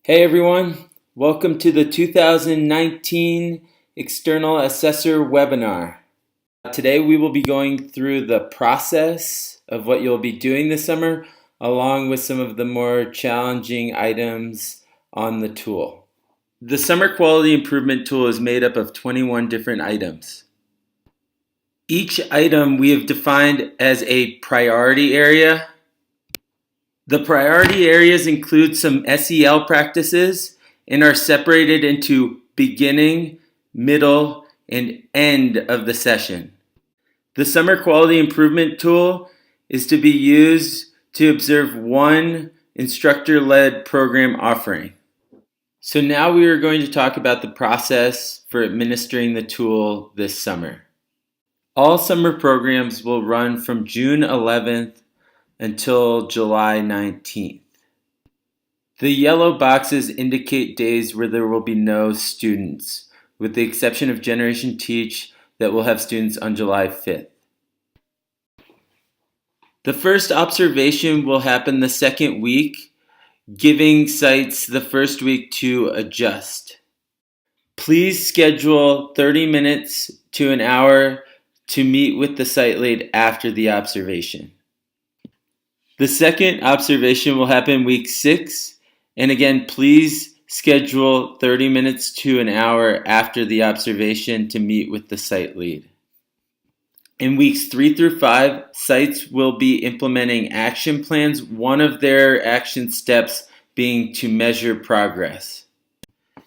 Hey everyone, welcome to the 2019 External Assessor webinar. Today we will be going through the process of what you'll be doing this summer, along with some of the more challenging items on the tool. The Summer Quality Improvement Tool is made up of 21 different items. Each item we have defined as a priority area. The priority areas include some SEL practices and are separated into beginning, middle, and end of the session. The Summer Quality Improvement Tool is to be used to observe one instructor-led program offering. So now we are going to talk about the process for administering the tool this summer. All summer programs will run from June 11th until July 19th. The yellow boxes indicate days where there will be no students, with the exception of Generation Teach that will have students on July 5th. The first observation will happen the second week, giving sites the first week to adjust. Please schedule 30 minutes to an hour to meet with the site lead after the observation. The second observation will happen week 6, and again, please schedule 30 minutes to an hour after the observation to meet with the site lead. In weeks 3 through 5, sites will be implementing action plans, one of their action steps being to measure progress.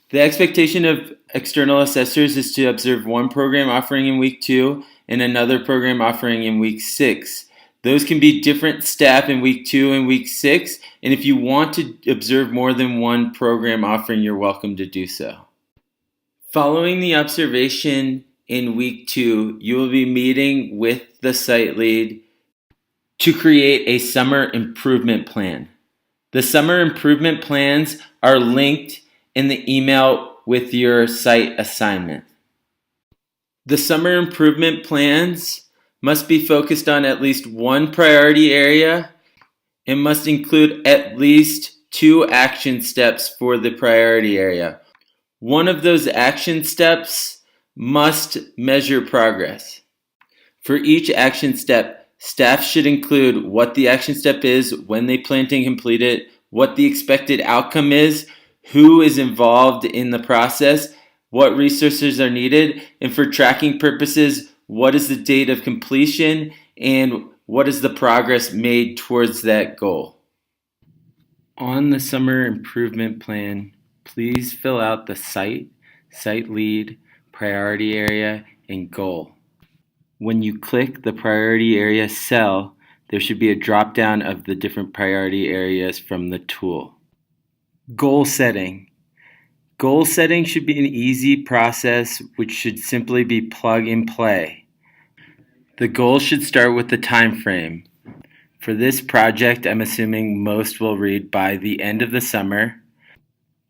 The expectation of external assessors is to observe one program offering in week 2 and another program offering in week 6. Those can be different staff in week 2 and week 6, and if you want to observe more than one program offering, you're welcome to do so. Following the observation in week 2, you will be meeting with the site lead to create a summer improvement plan. The summer improvement plans are linked in the email with your site assignment. The summer improvement plans must be focused on at least one priority area and must include at least 2 action steps for the priority area. One of those action steps must measure progress. For each action step, staff should include what the action step is, when they plan to complete it, what the expected outcome is, who is involved in the process, what resources are needed, and for tracking purposes, what is the date of completion, and what is the progress made towards that goal. On the summer improvement plan, please fill out the site lead, priority area, and goal. When you click the priority area cell, there should be a drop-down of the different priority areas from the tool. Goal setting. Goal setting should be an easy process which should simply be plug and play. The goal should start with the time frame. For this project, I'm assuming most will read by the end of the summer.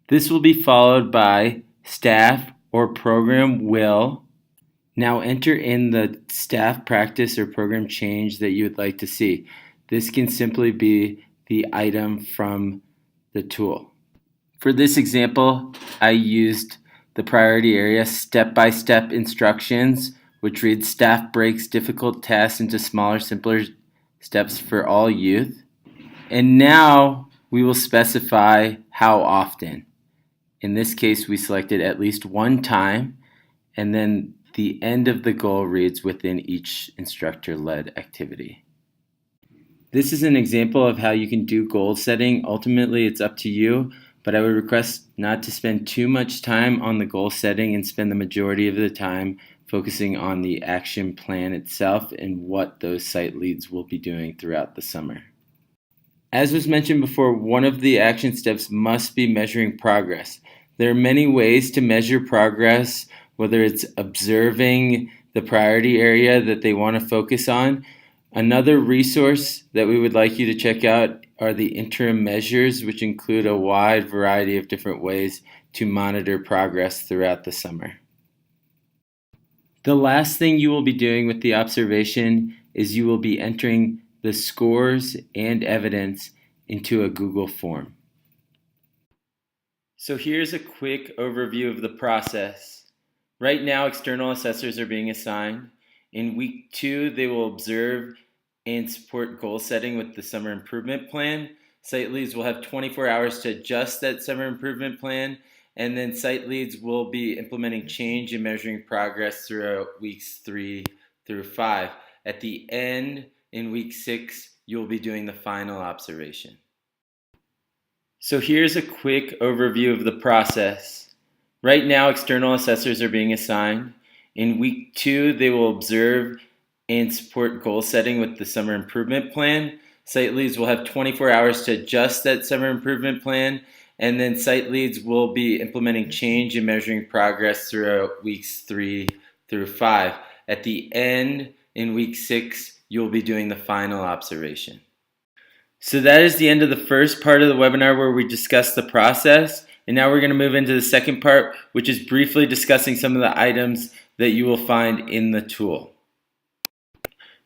This will be followed by staff or program will. Now enter in the staff practice or program change that you would like to see. This can simply be the item from the tool. For this example, I used the priority area step-by-step instructions, which reads staff breaks difficult tasks into smaller, simpler steps for all youth. And now we will specify how often. In this case, we selected at least one time, and then the end of the goal reads within each instructor-led activity. This is an example of how you can do goal setting. Ultimately, it's up to you, but I would request not to spend too much time on the goal setting and spend the majority of the time focusing on the action plan itself and what those site leads will be doing throughout the summer. As was mentioned before, one of the action steps must be measuring progress. There are many ways to measure progress, whether it's observing the priority area that they want to focus on. Another resource that we would like you to check out are the interim measures, which include a wide variety of different ways to monitor progress throughout the summer. The last thing you will be doing with the observation is you will be entering the scores and evidence into a Google form. So here's a quick overview of the process. Right now, external assessors are being assigned. In week 2, they will observe and support goal setting with the summer improvement plan. Site leads will have 24 hours to adjust that summer improvement plan, and then site leads will be implementing change and measuring progress throughout weeks 3 through 5. At the end, in week 6, you'll be doing the final observation. So here's a quick overview of the process. Right now, external assessors are being assigned. In week 2, they will observe and support goal setting with the summer improvement plan. Site leads will have 24 hours to adjust that summer improvement plan, and then site leads will be implementing change and measuring progress throughout weeks 3 through 5. At the end, in week 6, you'll be doing the final observation. So that is the end of the first part of the webinar where we discussed the process. And now we're going to move into the second part, which is briefly discussing some of the items that you will find in the tool.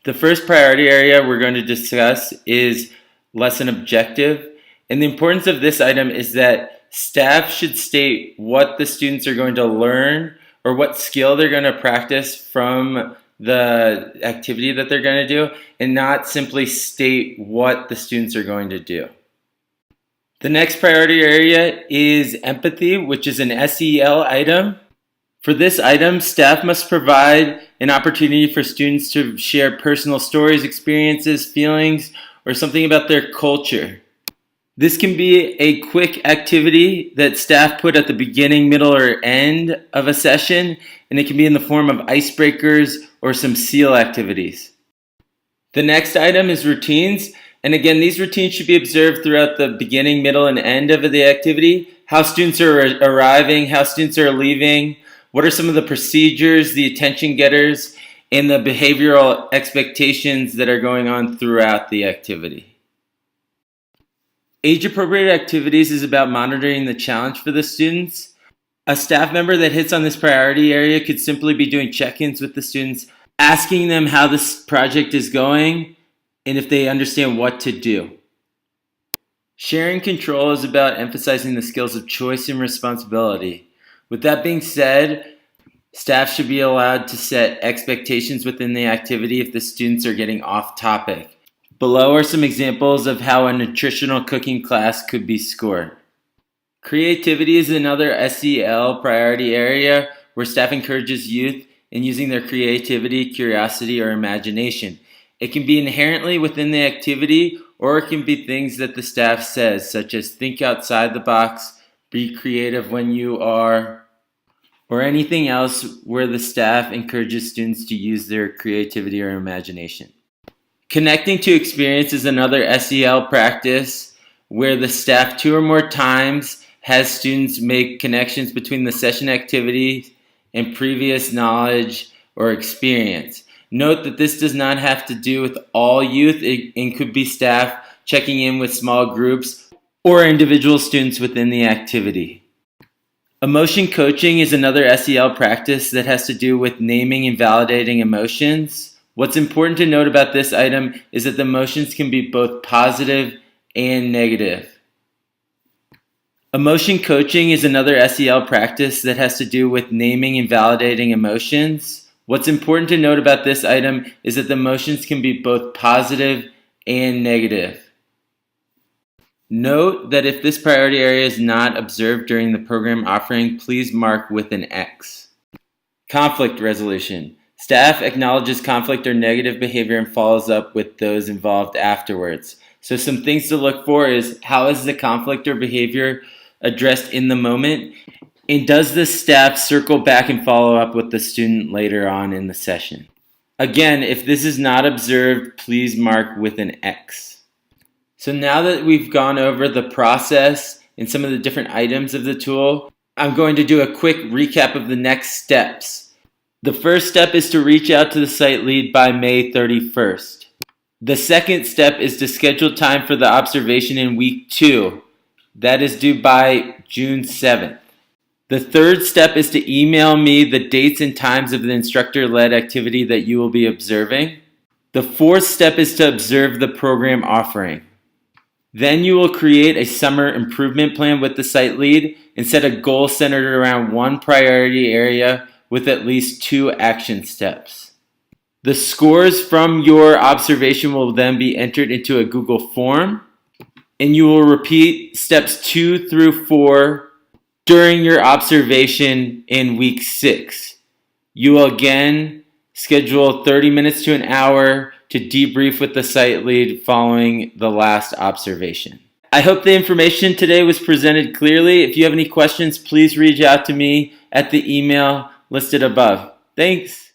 The first priority area we're going to discuss is lesson objective. And the importance of this item is that staff should state what the students are going to learn or what skill they're going to practice from the activity that they're going to do, and not simply state what the students are going to do. The next priority area is empathy, which is an SEL item. For this item, staff must provide an opportunity for students to share personal stories, experiences, feelings, or something about their culture. This can be a quick activity that staff put at the beginning, middle, or end of a session, and it can be in the form of icebreakers or some SEAL activities. The next item is routines, and again, these routines should be observed throughout the beginning, middle, and end of the activity. How students are arriving, how students are leaving, what are some of the procedures, the attention getters, and the behavioral expectations that are going on throughout the activity. Age-appropriate activities is about monitoring the challenge for the students. A staff member that hits on this priority area could simply be doing check-ins with the students, asking them how this project is going and if they understand what to do. Sharing control is about emphasizing the skills of choice and responsibility. With that being said, staff should be allowed to set expectations within the activity if the students are getting off topic. Below are some examples of how a nutritional cooking class could be scored. Creativity is another SEL priority area where staff encourages youth in using their creativity, curiosity, or imagination. It can be inherently within the activity, or it can be things that the staff says, such as think outside the box, be creative when you are, or anything else where the staff encourages students to use their creativity or imagination. Connecting to experience is another SEL practice where the staff 2 or more times has students make connections between the session activity and previous knowledge or experience. Note that this does not have to do with all youth. It could be staff checking in with small groups or individual students within the activity. Emotion coaching is another SEL practice that has to do with naming and validating emotions. What's important to note about this item is that the emotions can be both positive and negative. Emotion coaching is another SEL practice that has to do with naming and validating emotions. What's important to note about this item is that the emotions can be both positive and negative. Note that if this priority area is not observed during the program offering, please mark with an X. Conflict resolution. Staff acknowledges conflict or negative behavior and follows up with those involved afterwards. So some things to look for is how is the conflict or behavior addressed in the moment? And does the staff circle back and follow up with the student later on in the session? Again, if this is not observed, please mark with an X. So now that we've gone over the process and some of the different items of the tool, I'm going to do a quick recap of the next steps. The first step is to reach out to the site lead by May 31st. The second step is to schedule time for the observation in week 2. That is due by June 7th. The third step is to email me the dates and times of the instructor-led activity that you will be observing. The fourth step is to observe the program offering. Then you will create a summer improvement plan with the site lead and set a goal centered around one priority area with at least 2 action steps. The scores from your observation will then be entered into a Google form, and you will repeat steps 2 through 4 during your observation in week 6. You will again schedule 30 minutes to an hour to debrief with the site lead following the last observation. I hope the information today was presented clearly. If you have any questions, please reach out to me at the email listed above. Thanks.